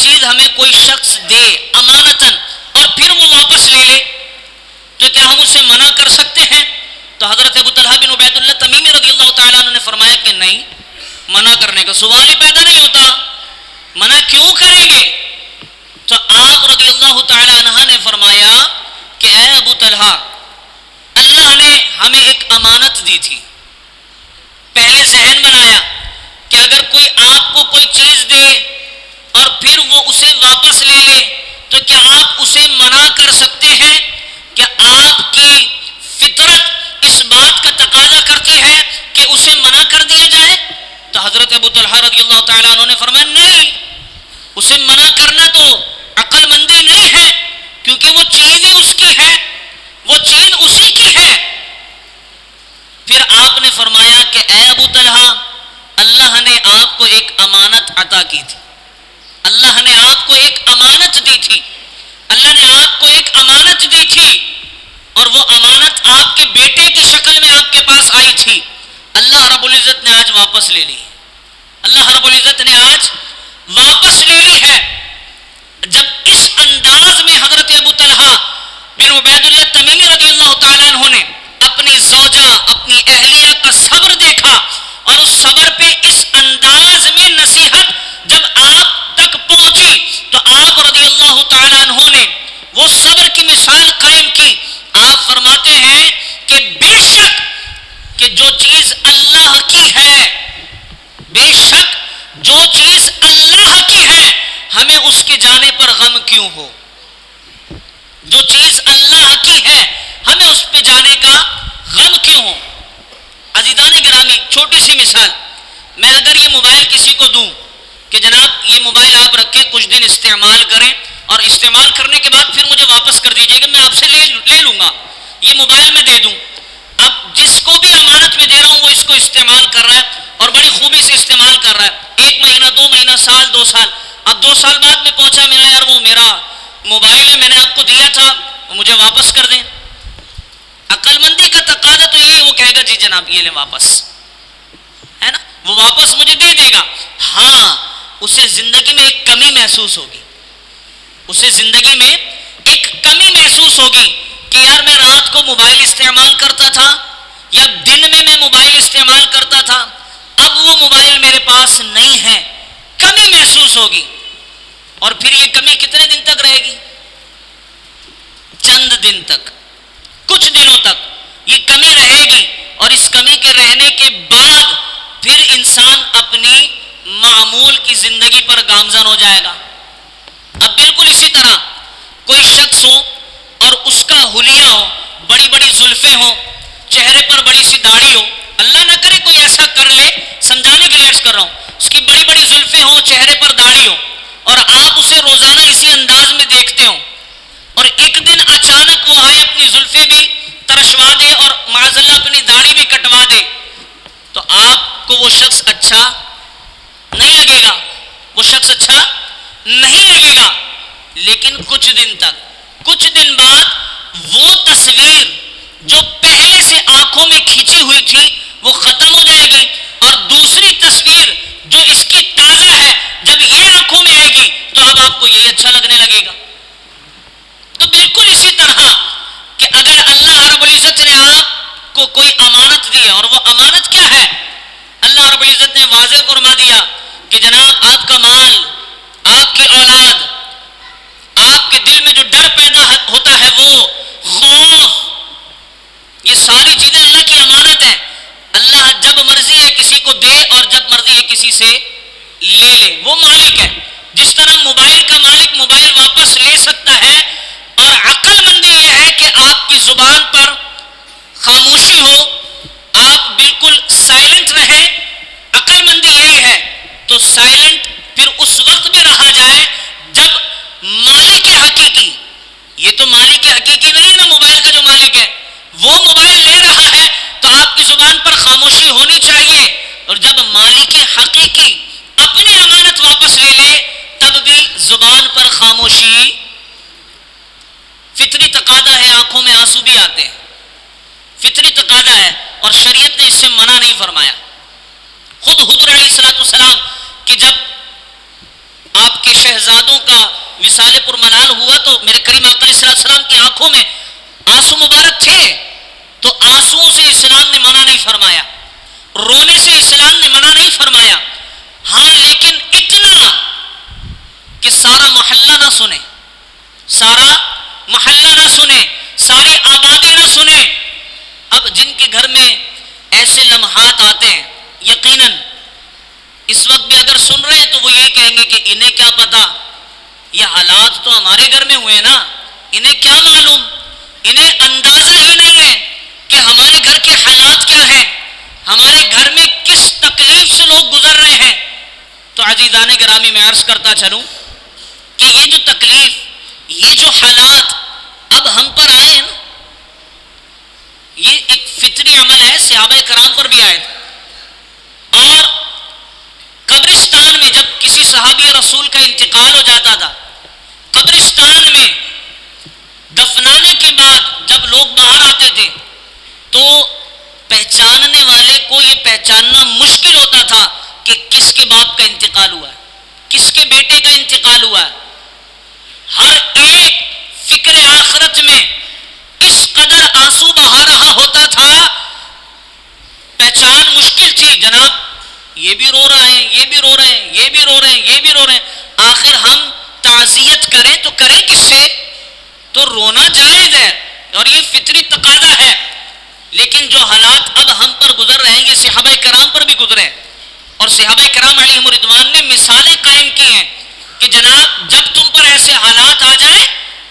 چیز ہمیں کوئی شخص دے امانتاً اور پھر وہ واپس لے لے تو کیا ہم اسے منع کر سکتے ہیں؟ تو حضرت ابو طلحہ بن عبید اللہ تمیمی رضی اللہ تعالیٰ عنہ نے فرمایا کہ نہیں، منع کرنے کا سوال ہی پیدا نہیں ہوتا، منع کیوں کریں گے؟ تو آپ رضی اللہ تعالیٰ عنہ نے فرمایا کہ اے ابو طلحہ، اللہ نے ہمیں ایک امانت دی تھی، پہلے ذہن بنایا کہ اگر کوئی آپ کو کوئی چیز دے اور پھر وہ اسے واپس لے لے تو کیا آپ اسے منع کر سکتے ہیں؟ کہ آپ کی فطرت اس بات کا تقاضا کرتی ہے کہ اسے منع کر دیا جائے؟ تو حضرت ابو طلحہ رضی اللہ تعالیٰ عنہ نے فرمایا نہیں، اسے منع کرنا تو عقل مندی نہیں ہے، کیونکہ وہ چیز ہی اس کی ہے، وہ چیز اسی کی ہے۔ پھر آپ نے فرمایا کہ اے ابو طلحہ، اللہ نے آپ کو ایک امانت عطا کی تھی، اللہ نے آپ کو ایک امانت دی تھی، اللہ نے آپ کو ایک امانت دی تھی، اور وہ امانت آپ کے بیٹے کی شکل میں آپ کے پاس آئی تھی، اللہ رب العزت نے آج واپس لے لی، اللہ رب العزت نے آج واپس لے لی ہے۔ جب اس انداز میں حضرت ابو طلحہ بن عبید اللہ تمیمی رضی اللہ تعالیٰ عنہ نے اپنی زوجہ، اپنی اہلیہ کا صبر دیکھا، اور اس صبر پہ اس انداز میں نصیحت جب آپ تک پہنچی تو آپ رضی اللہ تعالیٰ عنہ نے وہ صبر کی مثال قائم کی۔ آپ فرماتے ہیں کہ بے شک کہ جو چیز اللہ کی ہے، بے شک جو چیز اللہ کی ہے، ہمیں اس کے جانے پر غم کیوں ہو؟ جو چیز اللہ کی ہے ہمیں اس پہ جانے کا غم کیوں ہو؟ عزیزان گرامی، چھوٹی سی مثال، میں اگر یہ موبائل کسی کو دوں کہ جناب یہ موبائل آپ رکھیں، کچھ دن استعمال کریں، اور استعمال کرنے کے بعد پھر مجھے واپس کر دیجیے گا، میں آپ سے لے لوں گا، یہ موبائل میں دے دوں۔ اب جس کو بھی امانت میں دے رہا ہوں وہ اس کو استعمال کر رہا ہے اور بڑی خوبی سے استعمال کر رہا ہے، 1 مہینہ 2 مہینہ سال 2 سال، اب 2 سال بعد میں پہنچا، میں نے یار وہ میرا موبائل ہے، میں نے آپ کو دیا تھا، مجھے واپس کر دیں۔ عقل مندی کا تقاضا تو یہ ہے، وہ کہے گا جی جناب یہ لیں واپس، ہے نا، وہ واپس مجھے دے دے گا۔ ہاں، اسے زندگی میں ایک کمی محسوس ہوگی، اسے زندگی میں ایک کمی محسوس ہوگی کہ یار میں رات کو موبائل استعمال کرتا تھا یا دن میں موبائل استعمال کرتا تھا، اب وہ موبائل میرے پاس نہیں ہے، کمی محسوس ہوگی۔ اور پھر یہ کمی کتنے دن تک رہے گی؟ چند دن تک، کچھ دنوں تک یہ کمی رہے گی، اور اس کمی کے رہنے کے بعد پھر انسان اپنی معمول کی زندگی پر گامزن ہو جائے گا۔ اب بالکل اسی طرح کوئی شخص ہو اور اس کا حلیہ ہو، بڑی بڑی زلفیں ہوں، چہرے پر بڑی سی داڑھی ہو، اللہ نہ کرے کوئی ایسا کر لے، سمجھانے کے لیے عرض کر رہا ہوں، اس کی بڑی بڑی زلفیں ہوں، چہرے پر داڑھی ہو، اور آپ اسے روزانہ اسی انداز میں دیکھتے ہو، اور ایک دن اچانک وہ آئے، اپنی زلفیں بھی ترشوا دے اور معاذ اللہ اپنی داڑھی بھی کٹوا دے، تو آپ کو وہ شخص اچھا نہیں لگے گا، وہ شخص اچھا نہیں لگے گا۔ لیکن کچھ دن تک، کچھ دن بعد وہ تصویر جو پہلے سے آنکھوں میں کھینچی ہوئی تھی وہ ختم ہو جائے گی، اور دوسری تصویر جو اس کی تازہ ہے جب یہ آنکھوں میں آئے گی تو اب آپ کو یہی اچھا لگنے لگے گا۔ تو بالکل اسی طرح کہ اگر اللہ رب العزت نے آپ کو کوئی امانت دی ہے، اور وہ امانت کیا ہے؟ اللہ رب العزت نے واضح فرما دیا کہ جناب آپ کا مال، آپ کی اولاد، آپ کے دل میں جو ڈر پیدا ہوتا ہے، وہ خوف، یہ ساری چیزیں اللہ کی امانت ہے۔ اللہ جب مرضی ہے کسی کو دے اور جب مرضی ہے کسی سے لے لے، وہ مالک ہے۔ جس طرح موبائل کا مالک موبائل واپس لے سکتا ہے، اور عقل مندی یہ ہے کہ آپ کی زبان پر خاموشی ہو، آپ بالکل سائلنٹ رہیں، عقل مندی یہی ہے، تو سائلنٹ پھر اس وقت بھی رہا جائے جب مالک حقیقی، یہ تو مالک حقیقی نہیں ہے نا موبائل کا جو مالک ہے، وہ موبائل لے رہا ہے تو آپ کی زبان پر خاموشی ہونی چاہیے، اور جب مالک حقیقی اپنی امانت واپس لے لے تب بھی زبان پر خاموشی۔ فطری تقاضا ہے، آنکھوں میں آنسو بھی آتے ہیں، فطری تقاضا ہے، اور شریعت نے اس سے منع نہیں فرمایا۔ خود حضور علیہ الصلوۃ والسلام کہ جب آپ کے شہزادوں کا وصال پر ملال ہوا تو میرے کریم آقا علیہ السلام کی آنکھوں میں آنسو مبارک تھے، تو آنسوؤں سے اسلام نے منع نہیں فرمایا، رونے سے اسلام نے منع نہیں فرمایا، ہاں لیکن اتنا کہ سارا محلہ نہ سنے، سارا محلہ نہ سنے، ساری آبادی نہ سنے۔ اب جن کے گھر میں ایسے لمحات آتے ہیں، یقیناً اس وقت بھی اگر سن رہے ہیں تو وہ یہی کہیں گے کہ انہیں کیا پتا، یہ حالات تو ہمارے گھر میں ہوئے نا، انہیں کیا معلوم، انہیں اندازہ ہی نہیں ہے کہ ہمارے گھر کے حالات کیا ہیں، ہمارے گھر میں کس تکلیف سے لوگ گزر رہے ہیں۔ تو عزیزان گرامی میں عرض کرتا چلوں کہ یہ جو تکلیف، یہ جو حالات اب ہم پر آئے ہیں، یہ ایک فطری عمل ہے، صحابہ کرام پر بھی آئے تھے۔ اور قبرستان میں جب کسی صحابی رسول کا انتقال ہو جاتا تھا، قبرستان میں دفنانے کے بعد جب لوگ باہر آتے تھے تو پہچاننے والے کو یہ پہچاننا مشکل ہوتا تھا کہ کس کے باپ کا انتقال ہوا ہے، کس کے بیٹے کا انتقال ہوا ہے۔ ہر ایک فکر آخرت میں اس قدر آنسو بہا رہا ہوتا تھا، پہچان مشکل تھی۔ جناب یہ بھی رو رہے ہیں، یہ بھی رو رہے ہیں، یہ بھی رو رہے ہیں، یہ بھی رو رہے ہیں، آخر ہم تعزیت کریں تو کریں کس سے؟ تو رونا جائز ہے اور یہ فطری تقاضا ہے، لیکن جو حالات اب ہم پر گزر رہے ہیں یہ صحابہ کرام پر بھی گزرے ہیں، اور صحابہ کرام علیہم رضوان نے مثالیں قائم کی ہیں کہ جناب جب تم پر ایسے حالات آ جائیں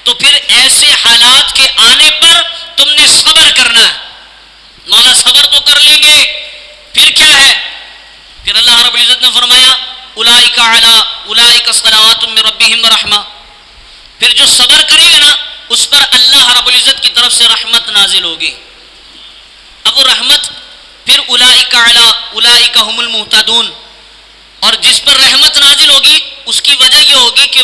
تو پھر ایسے حالات کے آنے پر تم نے صبر کرنا ہے۔ مولا صبر تو کر لیں گے، پھر کیا ہے؟ پھر اللہ رب العزت نے فرمایا اولئک علی اولئک صلوات من ربہم ورحمہ، پھر جو صبر کرے گا نا اس پر اللہ رب العزت کی طرف سے رحمت نازل ہوگی۔ اب وہ رحمت پھر اولئک علی اولئک هم المہتدون، اور جس پر رحمت نازل ہوگی اس کی وجہ یہ ہوگی کہ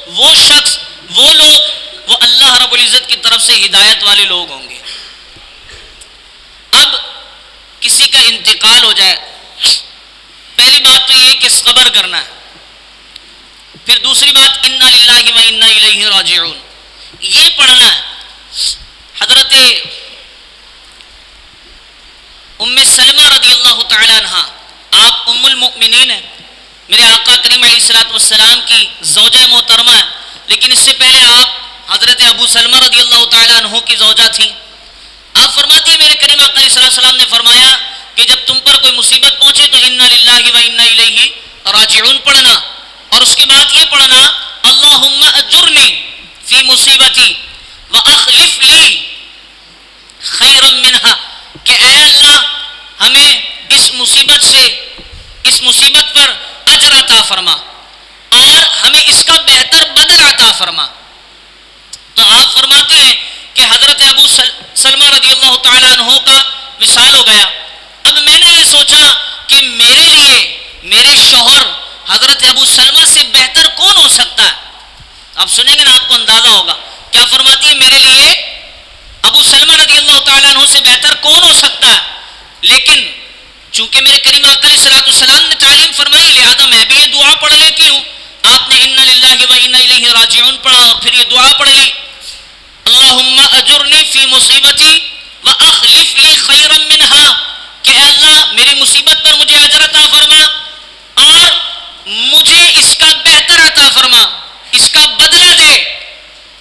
وہ شخص، وہ لوگ، وہ اللہ رب العزت کی طرف سے ہدایت والے لوگ ہوں گے۔ اب کسی کا انتقال ہو جائے، پہلی بات تو یہ کہ صبر کرنا ہے، پھر دوسری بات انا للہ و انا الیہ راجعون، یہ پڑھنا ہے۔ حضرت ام سلمہ رضی اللہ تعالی عنہ، آپ ام المؤمنین ہیں، میرے آقا کریم علیہ الصلوۃ والسلام کی زوجہ محترمہ ہیں، لیکن اس سے پہلے آپ حضرت ابو سلمہ رضی اللہ تعالی عنہ کی زوجہ تھیں۔ آپ فرماتی ہیں میرے کریم آقا علیہ السلام نے فرمایا کہ جب تم پر کوئی مصیبت پہنچے تو انا للہ و انا الیہ راجعون پڑھنا، اور اس کے بعد یہ پڑھنا اللہم اجرنی فی مصیبتی واخلف لی خیرا منہا، کہ اے اللہ ہمیں اس مصیبت سے، اس مصیبت پر اجر عطا فرما اور ہمیں اس کا بہتر بدل عطا فرما۔ تو آپ فرماتے ہیں کہ حضرت ابو سلمہ رضی اللہ تعالیٰ عنہ کا وصال ہو گیا۔ اب میں نے یہ سوچا کہ میرے لیے میرے شوہر حضرت ابو سلمہ سے بہتر کون ہو سکتا ہے؟ آپ سنیں گے نا آپ کو اندازہ ہوگا۔ کیا فرماتی ہے؟ میرے لیے ابو سلمہ رضی اللہ تعالیٰ عنہ سے بہتر کون ہو سکتا ہے؟ لیکن چونکہ میرے کریم آقا علیہ السلام نے تعلیم فرمائی، لہذا میں بھی یہ دعا پڑھ لیتی ہوں۔ آپ نے انا للہ و انا الیہ راجعون پڑھا اور پھر یہ دعا پڑھی اللہم اجرنی فی مصیبتی واخلف لی خیرا منہا، کہ اے اللہ میری مصیبت پر مجھے اجر عطا فرما اور مجھے اس کا بہتر عطا فرما، اس کا بدلہ دے۔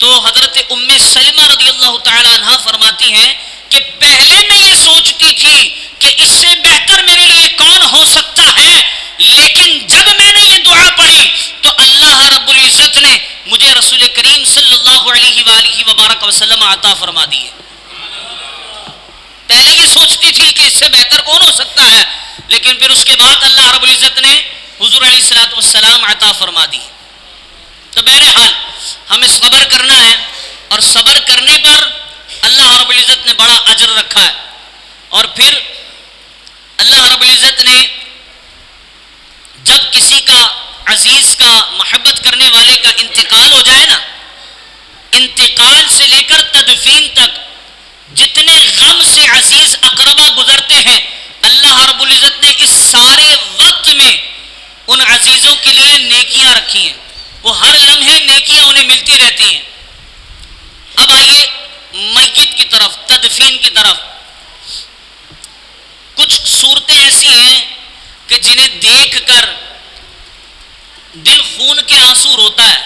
تو حضرت ام سلمہ رضی اللہ تعالی عنہ فرماتی ہیں کہ پہلے میں یہ سوچتی تھی کہ اس سے بہتر میرے لیے کون ہو سکتا ہے، لیکن جب میں نے یہ دعا پڑھی تو اللہ رب العزت نے مجھے رسول کریم صلی اللہ علیہ وآلہ وبارک وسلم عطا فرما دی ہے۔ پہلے یہ سوچتی تھی کہ اس سے بہتر کون ہو سکتا ہے، لیکن پھر اس کے بعد اللہ رب العزت نے حضور علیہ الصلوۃ والسلام عطا فرما دی۔ تو بہرحال ہمیں صبر کرنا ہے، اور صبر کرنے پر اللہ رب العزت نے بڑا اجر رکھا ہے۔ اور پھر اللہ رب العزت نے جب کسی کا عزیز کا، محبت کرنے والے کا انتقال ہو جائے نا، انتقال سے لے کر تدفین تک جتنے غم سے عزیز اقربا گزرتے ہیں، اللہ رب العزت نے اس سارے وقت میں ان عزیزوں کے لیے نیکیاں رکھی ہیں، طرف. کچھ صورتیں ایسی ہیں کہ جنہیں دیکھ کر دل خون کے آنسو روتا ہے.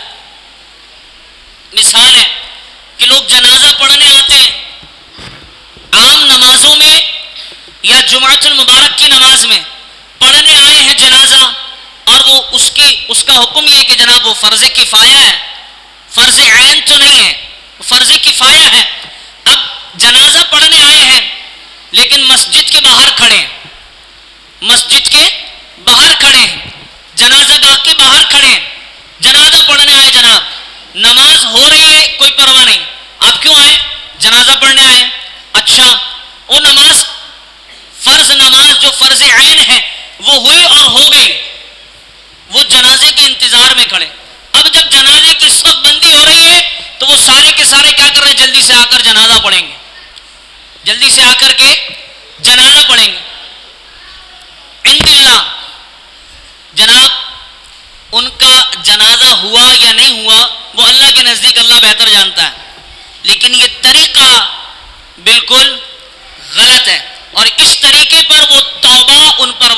مثال ہے کہ لوگ جنازہ پڑھنے آتے ہیں، عام نمازوں میں یا جمعۃ المبارک کی نماز میں پڑھنے آئے ہیں جنازہ، اور وہ اس کا حکم یہ ہے کہ جناب وہ فرض کفایہ ہے، فرض عین تو نہیں ہے، فرض کفایہ ہے. اب جنازہ پڑھنے آئے ہیں لیکن مسجد کے باہر کھڑے ہیں، مسجد کے باہر کھڑے ہیں، جنازہ گاہ کے باہر کھڑے ہیں، جنازہ پڑھنے آئے. جناب نماز ہو رہی ہے، کوئی پرواہ نہیں، آپ کیوں آئے؟ جنازہ پڑھنے آئے. اچھا، وہ نماز، فرض نماز جو فرض عین ہے وہ ہوئی اور ہو گئی، وہ جنازے کے انتظار میں کھڑے. اب جب جنازے کی صف بندی ہو رہی ہے تو وہ سارے کے سارے کیا کر رہے ہیں؟ جلدی سے آ کر جنازہ پڑھیں گے، جلدی سے آ کر کے جنازہ پڑھیں گے. عند اللہ جناب ان کا جنازہ ہوا یا نہیں ہوا وہ اللہ کے نزدیک اللہ بہتر جانتا ہے، لیکن یہ طریقہ بالکل غلط ہے، اور اس طریقے پر وہ توبہ ان پر